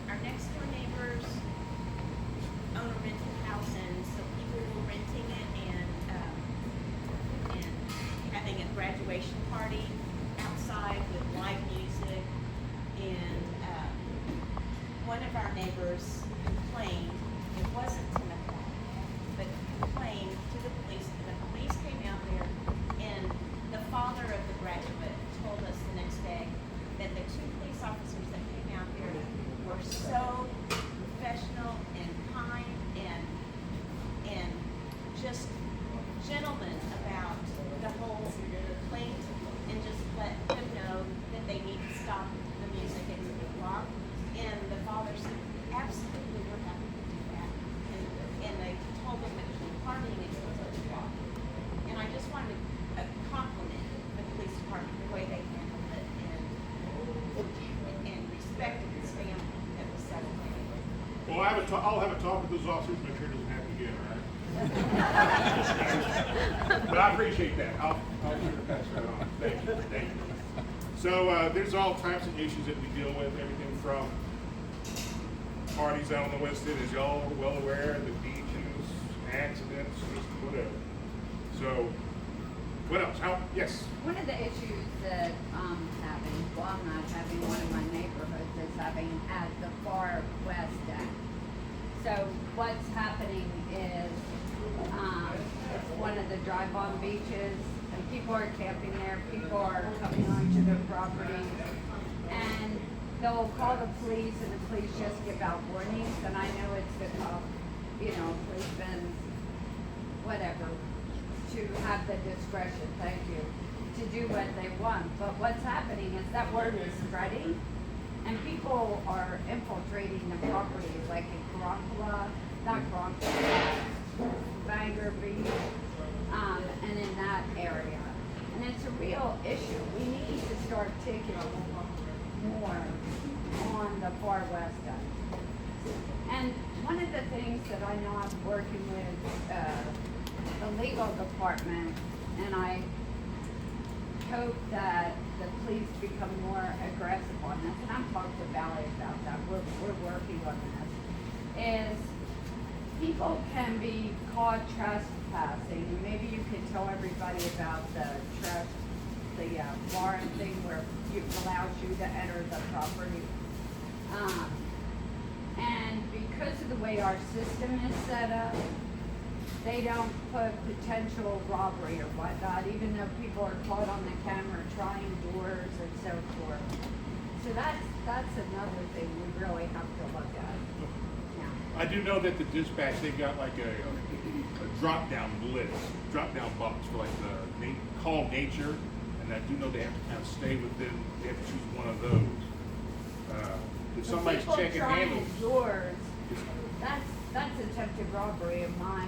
our next door neighbors own a rented house, and so people were renting it and having a graduation party outside with live music. And one of our neighbors complained, it wasn't to Nicole, but complained to the police, and the police came out there, and the father of the graduate told us the next day that the 2 police officers that came out there were so professional and kind and just gentlemen Well, I'll have a talk with those officers, make sure it doesn't happen again, all right? But I appreciate that. I'll sure pass that on. Thank you. So there's all types of issues that we deal with, everything from parties out on the West End, as y'all are well aware, the beaches, accidents, just whatever. So, what else? Yes? One of the issues that I'm having, well, I'm not having, one of my neighborhoods is having at the far west end. So what's happening is, it's one of the drive-on beaches, and people are camping there, people are coming onto their property, and they'll call the police, and the police just give out warnings, and I know it's the policemen, whatever, to have the discretion, thank you, to do what they want. But what's happening is that word is spreading, and people are infiltrating the properties, like in Bangor Beach, and in that area. And it's a real issue. We need to start taking more on the far west end. And one of the things that I know I'm working with the legal department, and I hope that the police become more aggressive on this, and I'm talking to Valley about that, we're working on this, is people can be caught trespassing. Maybe you could tell everybody about the warrant thing where it allows you to enter the property. And because of the way our system is set up, they don't put potential robbery or whatnot, even though people are caught on the camera trying doors and so forth. So that's another thing we really have to look at. Yeah. I do know that the dispatch, they've got like a drop-down list, drop-down box for like the call nature, and I do know they have to kind of stay within, they have to choose one of those. If somebody's checking handles. Doors, that's attempted robbery in my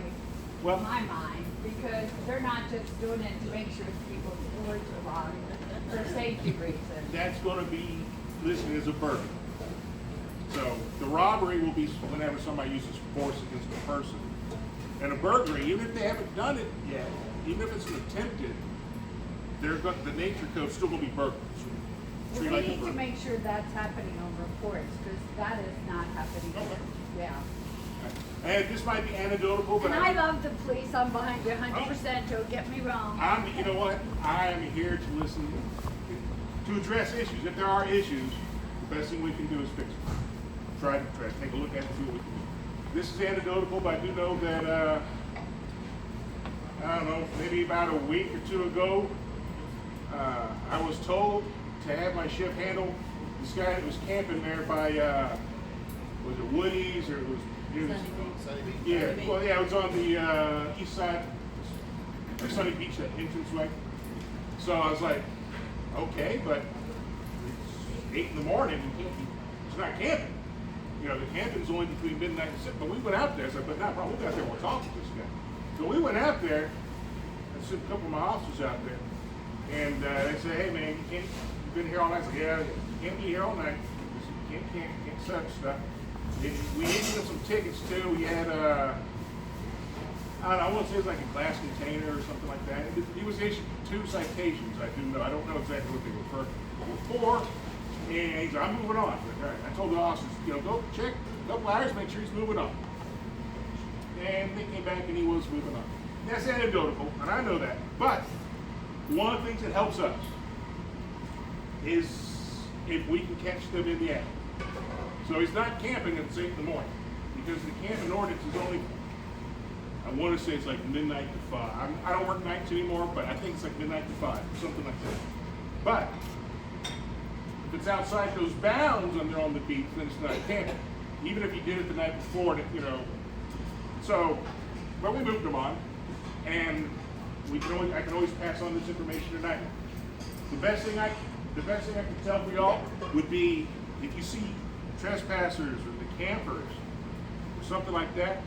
mind, because they're not just doing it to make sure people's doors are locked for safety reasons. That's going to be listed as a burglary. So the robbery will be whenever somebody uses force against a person. And a burglary, even if they haven't done it yet, even if it's an attempted, the nature code's still going to be burglary. We need to make sure that's happening on reports, because that is not happening. Yeah. And this might be anecdotal, but and I love the police. I'm behind you 100%. Don't get me wrong. You know what? I am here to listen, to address issues. If there are issues, the best thing we can do is fix them. Try to take a look at it and see what we can do. This is anecdotal, but I do know that I don't know, maybe about a week or two ago, I was told to have my shift handle this guy that was camping there by was it Woody's or it was yeah, well, yeah, it was on the east side, or Sunny Beach, that entranceway. So I was like, okay, but it's 8 in the morning, it's not camping. You know, the camping's only between midnight and 6, but we went out there, so, but not a problem, we got there, we'll talk to this guy. So we went out there, I sent a couple of my officers out there, and they said, hey man, you've been here all night. I said, yeah, you can't be here all night. You can't such stuff. We issued him some tickets too. We had I want to say it was like a glass container or something like that. He was issued 2 citations. I don't know exactly what they were for. And he's like, I'm moving on. I told the officers, go check a couple hours, make sure he's moving on. And they came back and he was moving on. That's anecdotal, and I know that. But one of the things that helps us is if we can catch them in the act. So he's not camping at 8 in the morning, because the camping ordinance is only, I want to say it's like midnight to 5. I don't work nights anymore, but I think it's like midnight to 5, something like that. But if it's outside those bounds and they're on the beach, then it's not camping. Even if you did it the night before, So, but we moved them on, and I can always pass on this information tonight. The best thing I can tell for y'all would be if you see trespassers or the campers or something like that,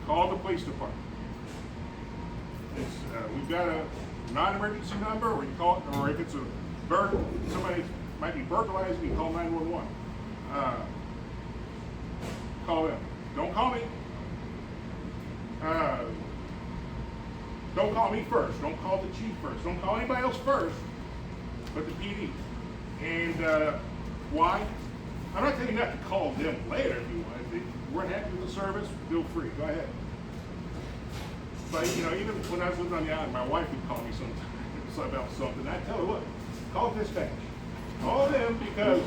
call the police department. We've got a non-emergency number, or you call it, or if it's somebody might be burglarized, you call 911. Call call me first. Don't call the chief first. Don't call anybody else first, but the PD. And why? I'm not telling you not to call them later if you want. If you weren't happy with the service, feel free. Go ahead. But you know, even when I was living on the island, my wife would call me sometimes about something. I tell her, look, call dispatch. Call them because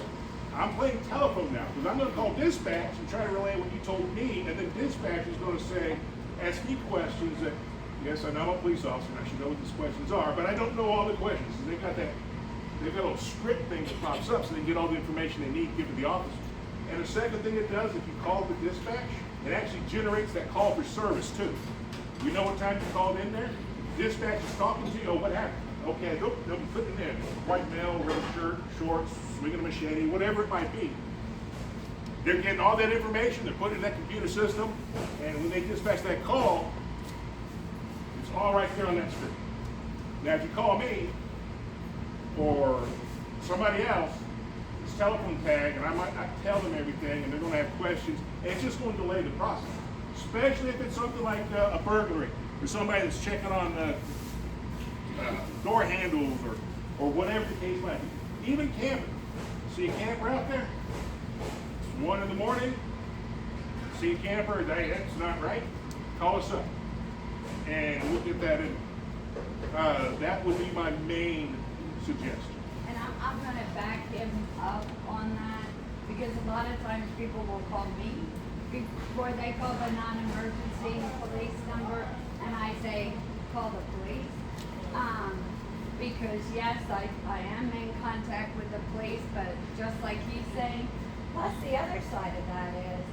I'm playing telephone now. Because I'm going to call dispatch and try to relay what you told me, and then dispatch is going to say, ask me questions that, yes, I know I'm a police officer and I should know what these questions are, but I don't know all the questions. And they've got a little script thing that pops up so they can get all the information they need to give to the officer. And the second thing it does, if you call the dispatch, it actually generates that call for service too. You know what time you called in there? Dispatch is talking to you. Oh, what happened? Okay, they'll be putting in white male, red shirt, shorts, swinging a machete, whatever it might be. They're getting all that information, they're putting it in that computer system, and when they dispatch that call, it's all right there on that screen. Now, if you call me or somebody else, it's telephone tag, and I might not tell them everything, and they're going to have questions, and it's just going to delay the process. Especially if it's something like a burglary, or somebody that's checking on door handles, or whatever the case might be. Even camping. See a camper out there? It's 1 in the morning. See a camper, hey, that's not right. Call us up, and we'll get that in. That would be my main suggestion. And I'm gonna back him up on that, because a lot of times people will call me before they call the non-emergency police number, and I say, call the police. Because yes, I am in contact with the police, but just like he's saying, plus the other side of that is,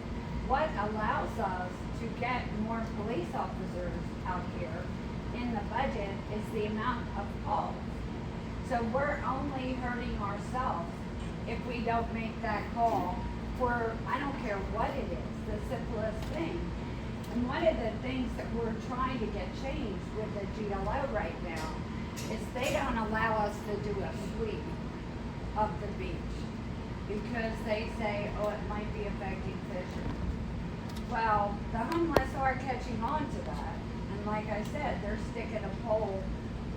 what allows us to get more police officers out here in the budget is the amount of calls. So we're only hurting ourselves if we don't make that call for, I don't care what it is, the simplest thing. And one of the things that we're trying to get changed with the GLO right now is they don't allow us to do a sweep of the beach because they say, oh, it might be affecting fishermen. Well, the homeless are catching on to that. And like I said, they're sticking a pole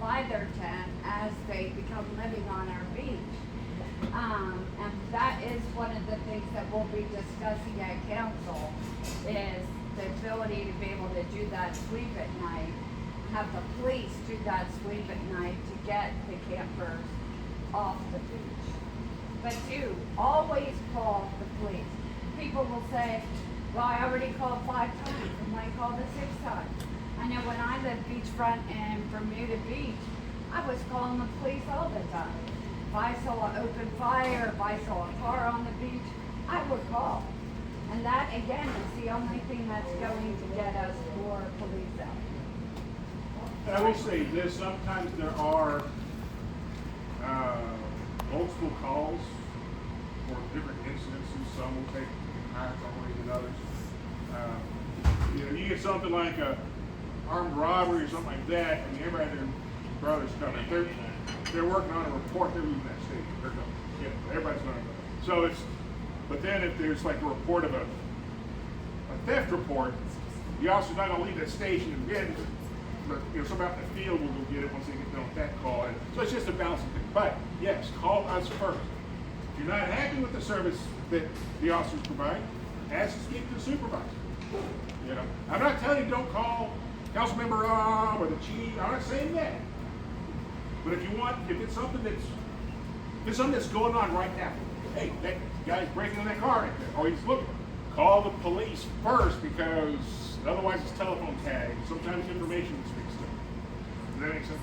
by their tent as they become living on our beach. And that is one of the things that we'll be discussing at council is the ability to be able to do that sweep at night, have the police do that sweep at night to get the campers off the beach. But do always call the police. People will say, well, I already called 5 times, and I called the 6th time. I know when I lived beachfront in Bermuda Beach, I was calling the police all the time. If I saw an open fire, if I saw a car on the beach, I would call. And that, again, is the only thing that's going to get us more police out. I will say this, sometimes there are multiple calls for different incidences. Some will take higher priority than others. You know, you get something like a armed robbery or something like that, I mean, everybody and their brothers coming. They're working on a report, they're leaving that station. They're going. Yeah, everybody's going to go. So it's, but then if there's like a report of a theft report, the officer's not going to leave that station and get it. But you know, somebody out in the field will go get it once they get done with that call. And so it's just a balancing thing. But yes, call us first. If you're not happy with the service that the officers provide, ask to speak to the supervisor. You know, I'm not telling you don't call Councilmember Robb or the chief. I'm not saying that. But if you want, if it's something that's going on right now, hey, that guy's breaking in that car right there, or he's looking, call the police first because otherwise it's telephone tag. Sometimes information speaks to it. Does that make sense?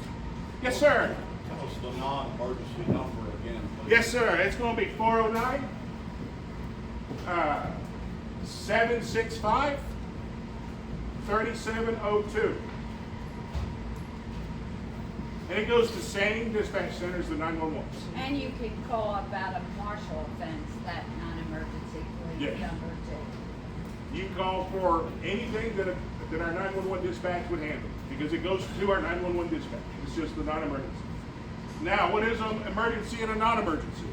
Yes, sir. Tell us the non-emergency number again, please. Yes, sir. It's going to be 409 765 3702. And it goes to same dispatch center as the 911. And you can call about a martial offense, that non-emergency police Yes. number too. You can call for anything that our 911 dispatch would handle because it goes to our 911 dispatch. It's just the non-emergency. Now, what is an emergency and a non-emergency?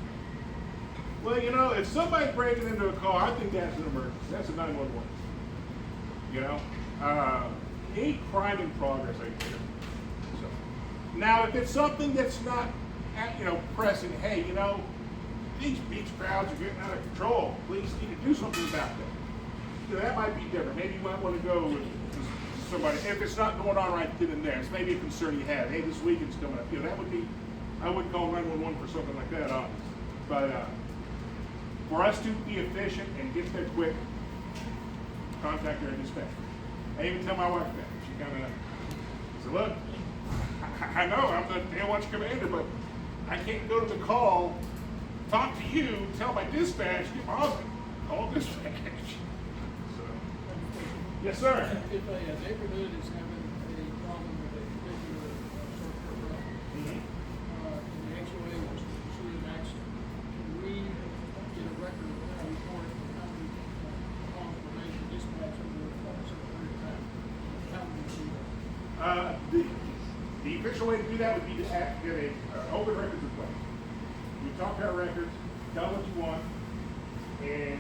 Well, you know, if somebody's breaking into a car, I think that's an emergency. That's a 911. You know, any crime in progress, I think, Now, if it's something that's not, pressing, hey, these beach crowds are getting out of control. Police need to do something about that. That might be different. Maybe you might want to go with somebody. If it's not going on right then and there, it's maybe a concern you have. Hey, this weekend's coming up. That would be, I wouldn't call 911 for something like that, honestly. But for us to be efficient and get there quick, contact our dispatcher. I even tell my wife that. She kind of said, look, I know I'm the AWATCH commander, but I can't go to the call, talk to you, tell my dispatch, get my husband, call dispatch. So, yes, sir. If a neighborhood is having a problem with a particular short-term rental, and the HOA was to pursue an action, can we get a record of that report and how many calls were made to dispatch over a certain period of time? How do we do that? The official way to do that would be to get a open records request. We talk our records, tell what you want, and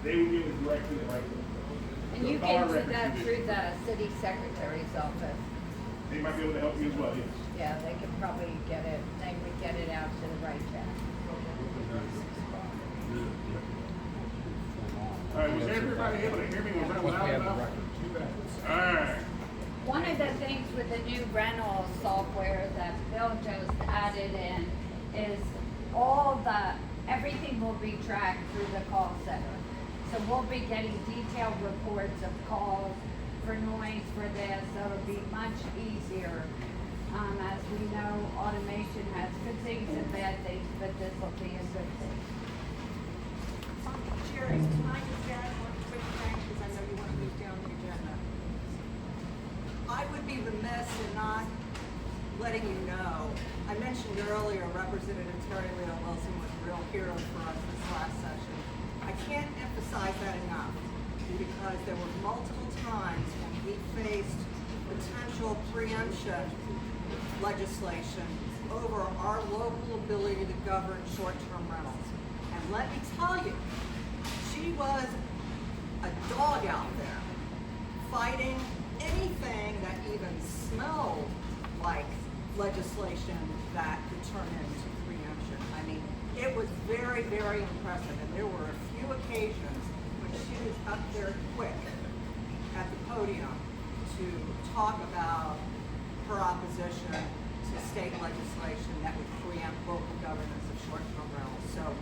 they will be able to direct you the right way. And you can do that through the city secretary's office. They might be able to help you as well, yes. Yeah, they could probably get it, they would get it out to the right jack. All right, was everybody able to hear me? Was that loud enough? All right. One of the things with the new rental software that Bill just added in is everything will be tracked through the call center. So we'll be getting detailed reports of calls for noise, for this, so it'll be much easier. As we know, automation has good things and bad things, but this will be a good thing. Sherry, can I just add one quick thing, because I know you want to move down the agenda. I would be remiss in not letting you know, I mentioned earlier Representative Terry Leo Wilson was a real hero for us this last session. I can't emphasize that enough, because there were multiple times when we faced potential preemption legislation over our local ability to govern short-term rentals. And let me tell you, she was a dog out there fighting anything that even smelled like legislation that could turn into preemption. I mean, it was very, very impressive, and there were a few occasions when she was up there quick at the podium to talk about her opposition to state legislation that would preempt local governance of short-term rentals. So,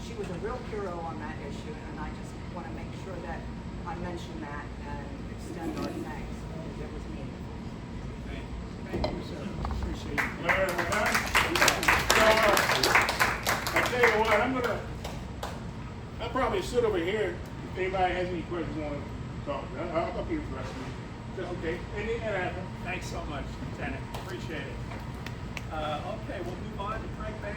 she was a real hero on that issue, and I just want to make sure that I mention that and extend our thanks, because it was meaningful. Thank you, sir. Appreciate it. I tell you what, I'll probably sit over here if anybody has any questions on it. I'll be the rest of you. Just okay. Anything that happens. Thanks so much, Lieutenant. Appreciate it. Okay, we'll move on to Frank Vance.